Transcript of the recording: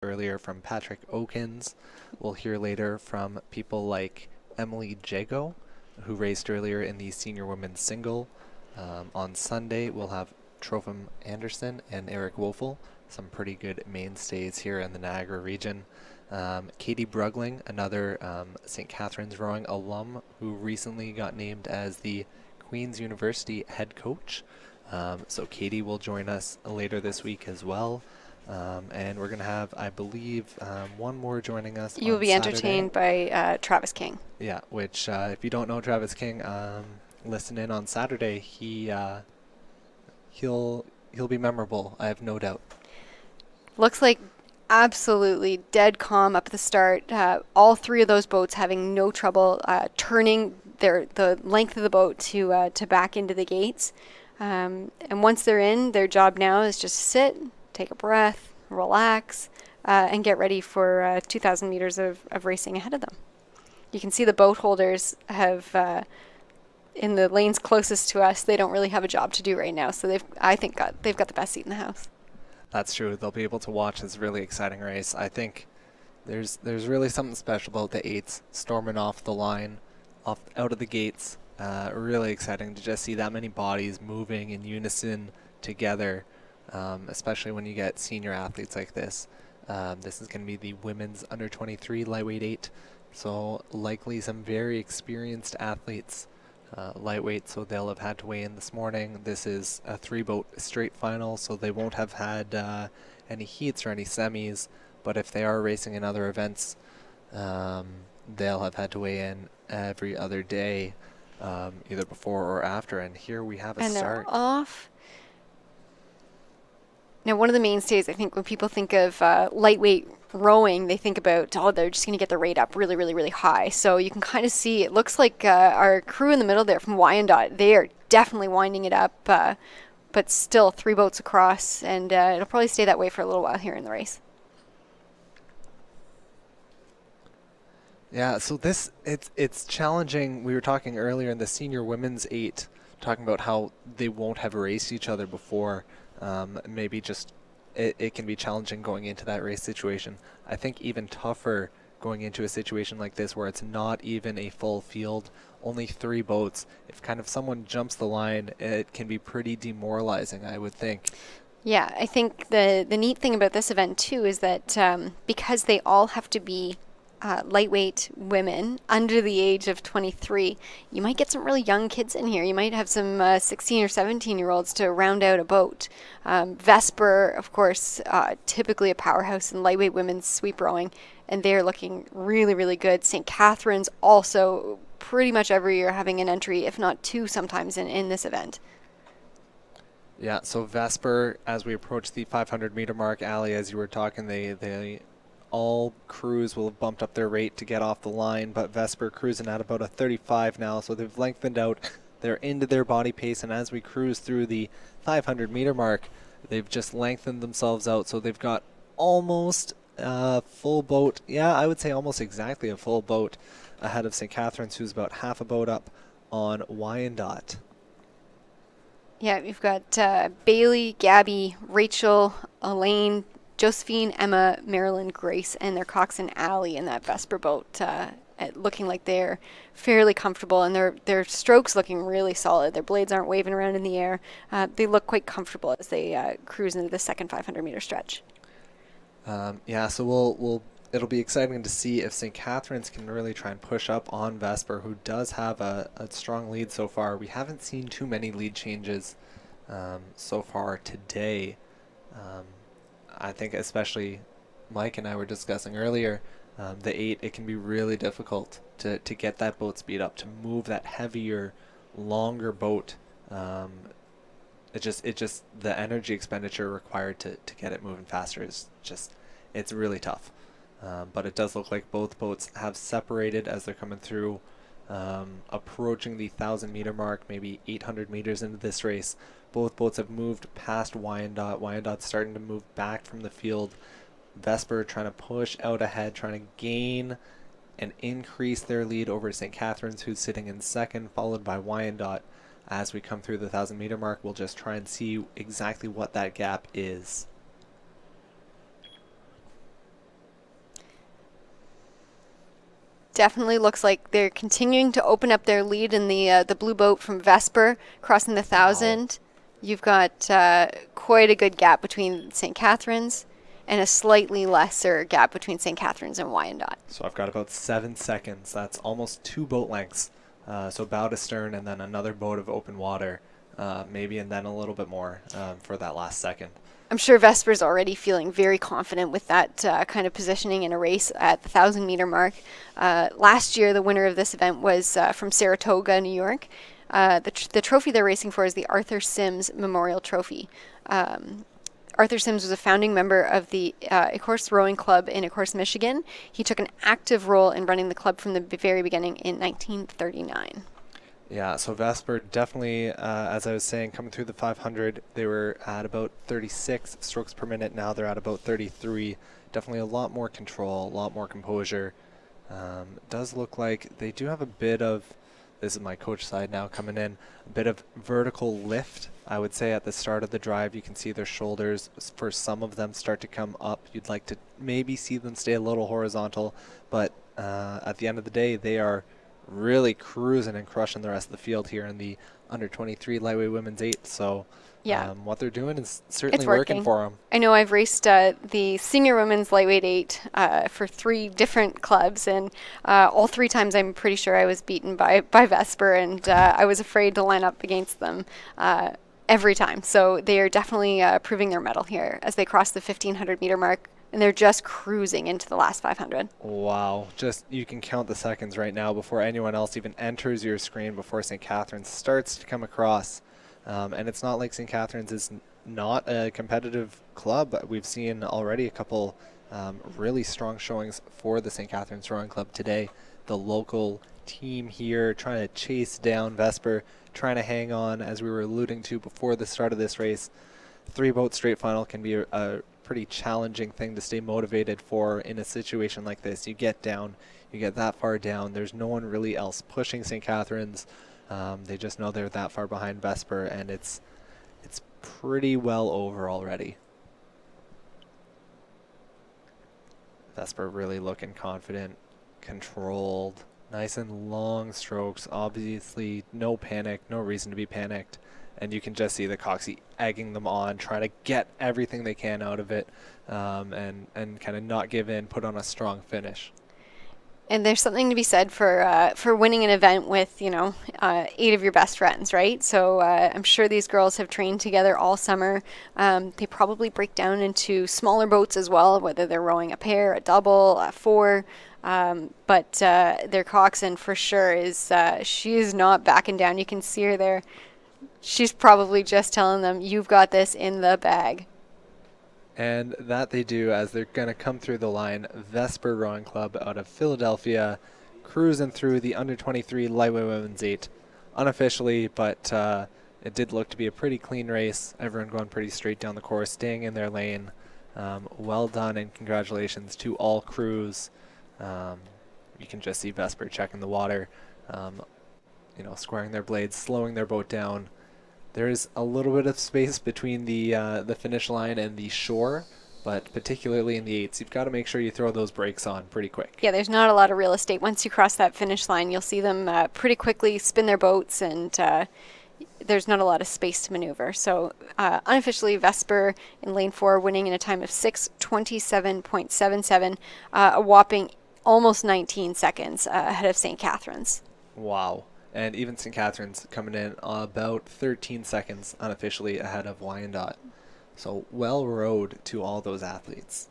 earlier from Patrick Okins. We'll hear later from people like Emily Jago, who raced earlier in the senior women's single. On Sunday, we'll have Trophim Anderson and Eric Woelfel, some pretty good mainstays here in the Niagara region. Katie Brugling, another St. Catharines rowing alum who recently got named as the Queen's University head coach. So Katie will join us later this week as well. And we're going to have, I believe, one more joining us You'll on be Saturday. entertained by Travis King. Yeah, which if you don't know Travis King, listen in on Saturday. He'll be memorable, I have no doubt. Looks like absolutely dead calm up at the start. All three of those boats having no trouble turning the length of the boat to back into the gates. And once they're in, their job now is just sit, take a breath, relax, and get ready for 2,000 meters of racing ahead of them. You can see the boat holders have, in the lanes closest to us, they don't really have a job to do right now. So they've got the best seat in the house. That's true. They'll be able to watch this really exciting race. I think there's really something special about the eights storming off the line, out of the gates. Really exciting to just see that many bodies moving in unison together, especially when you get senior athletes like this. This is going to be the women's under 23 lightweight 8, so likely some very experienced athletes. Lightweight, so they'll have had to weigh in this morning. This is a 3-boat straight final, so they won't have had any heats or any semis, but if they are racing in other events, they'll have had to weigh in every other day, either before or after. And here we have a start. They're off. Now, one of the mainstays, I think, when people think of lightweight rowing, they think about, oh, they're just going to get the rate up really, really, really high. So you can kind of see, it looks like our crew in the middle there from Wyandotte, they are definitely winding it up, but still 3 boats across, and it'll probably stay that way for a little while here in the race. Yeah, so it's challenging. We were talking earlier in the senior women's 8, talking about how they won't have raced each other before. Maybe just it can be challenging going into that race situation. I think even tougher going into a situation like this where it's not even a full field, only 3 boats. If kind of someone jumps the line, it can be pretty demoralizing, I would think. Yeah, I think the neat thing about this event too is that because they all have to be lightweight women under the age of 23, you might get some really young kids in here. You might have some 16 or 17-year-olds to round out a boat. Vesper, of course, typically a powerhouse in lightweight women's sweep rowing, and they're looking really, really good. St. Catharines also pretty much every year having an entry, if not 2 sometimes in this event. Yeah, so Vesper, as we approach the 500-meter mark, Ali, as you were talking, they all crews will have bumped up their rate to get off the line, but Vesper cruising at about a 35 now, so they've lengthened out. They're into their body pace, and as we cruise through the 500-meter mark, they've just lengthened themselves out, so they've got almost a full boat. Yeah, I would say almost exactly a full boat ahead of St. Catharines, who's about half a boat up on Wyandotte. Yeah, we've got Bailey, Gabby, Rachel, Elaine, Josephine, Emma, Marilyn, Grace, and their coxswain Allie in that Vesper boat, looking like they're fairly comfortable, and their strokes looking really solid. Their blades aren't waving around in the air. They look quite comfortable as they cruise into the second 500-meter stretch. Yeah, so it'll be exciting to see if St. Catharines can really try and push up on Vesper, who does have a strong lead so far. We haven't seen too many lead changes so far today. I think especially Mike and I were discussing earlier, the 8, it can be really difficult to get that boat speed up, to move that heavier, longer boat. It just the energy expenditure required to get it moving faster is just, it's really tough. But it does look like both boats have separated as they're coming through, approaching the 1,000-meter mark, maybe 800 meters into this race. Both boats have moved past Wyandotte. Wyandotte's starting to move back from the field. Vesper trying to push out ahead, trying to gain and increase their lead over St. Catharines, who's sitting in second, followed by Wyandotte. As we come through the 1,000-meter mark, we'll just try and see exactly what that gap is. Definitely looks like they're continuing to open up their lead in the blue boat from Vesper crossing the Wow. 1,000. You've got quite a good gap between St. Catharines and a slightly lesser gap between St. Catharines and Wyandotte. So I've got about 7 seconds. That's almost 2 boat lengths. So bow to stern and then another boat of open water, maybe, and then a little bit more for that last second. I'm sure Vesper's already feeling very confident with that kind of positioning in a race at the 1,000-meter mark. Last year, the winner of this event was from Saratoga, New York. The trophy they're racing for is the Arthur Sims Memorial Trophy. Arthur Sims was a founding member of the Ecorse Rowing Club in Ecorse, Michigan. He took an active role in running the club from the very beginning in 1939. Yeah, so Vesper definitely, as I was saying, coming through the 500, they were at about 36 strokes per minute. Now they're at about 33. Definitely a lot more control, a lot more composure. It does look like they do have a bit of, this is my coach side now coming in, a bit of vertical lift. I would say at the start of the drive, you can see their shoulders, for some of them, start to come up. You'd like to maybe see them stay a little horizontal, but at the end of the day, they are really cruising and crushing the rest of the field here in the under 23 lightweight women's 8. So Yeah, what they're doing is certainly it's working working. for them. I know I've raced the senior women's lightweight 8 for 3 different clubs, and all 3 times I'm pretty sure I was beaten by Vesper, and I was afraid to line up against them every time. So they are definitely proving their mettle here as they cross the 1,500-meter mark, and they're just cruising into the last 500. Wow, just you can count the seconds right now before anyone else even enters your screen, before St. Catharines starts to come across. And it's not like St. Catharines is not a competitive club. We've seen already a couple really strong showings for the St. Catharines Rowing Club today. The local team here trying to chase down Vesper, trying to hang on, as we were alluding to before the start of this race. 3-boat straight final can be a pretty challenging thing to stay motivated for in a situation like this. You get down, you get that far down, there's no one really else pushing St. Catharines. They just know they're that far behind Vesper, and it's pretty well over already. Vesper really looking confident, controlled, nice and long strokes. Obviously no panic, no reason to be panicked. And you can just see the Coxie egging them on, trying to get everything they can out of it, and kind of not give in, put on a strong finish. And there's something to be said for winning an event with 8 of your best friends, right? So I'm sure these girls have trained together all summer. They probably break down into smaller boats as well, whether they're rowing a pair, a double, a 4. But their coxswain for sure is she is not backing down. You can see her there. She's probably just telling them, "You've got this in the bag." And that they do, as they're going to come through the line. Vesper Rowing Club out of Philadelphia, cruising through the under 23 lightweight women's 8 unofficially, but it did look to be a pretty clean race. Everyone going pretty straight down the course, staying in their lane. Well done, and congratulations to all crews. You can just see Vesper checking the water, squaring their blades, slowing their boat down. There's a little bit of space between the finish line and the shore, but particularly in the 8s, you've got to make sure you throw those brakes on pretty quick. Yeah, there's not a lot of real estate. Once you cross that finish line, you'll see them pretty quickly spin their boats, and there's not a lot of space to maneuver. So unofficially, Vesper in lane 4 winning in a time of 6:27.77, a whopping almost 19 seconds ahead of St. Catharines. Wow. And even St. Catharines coming in about 13 seconds unofficially ahead of Wyandotte. So well rowed to all those athletes.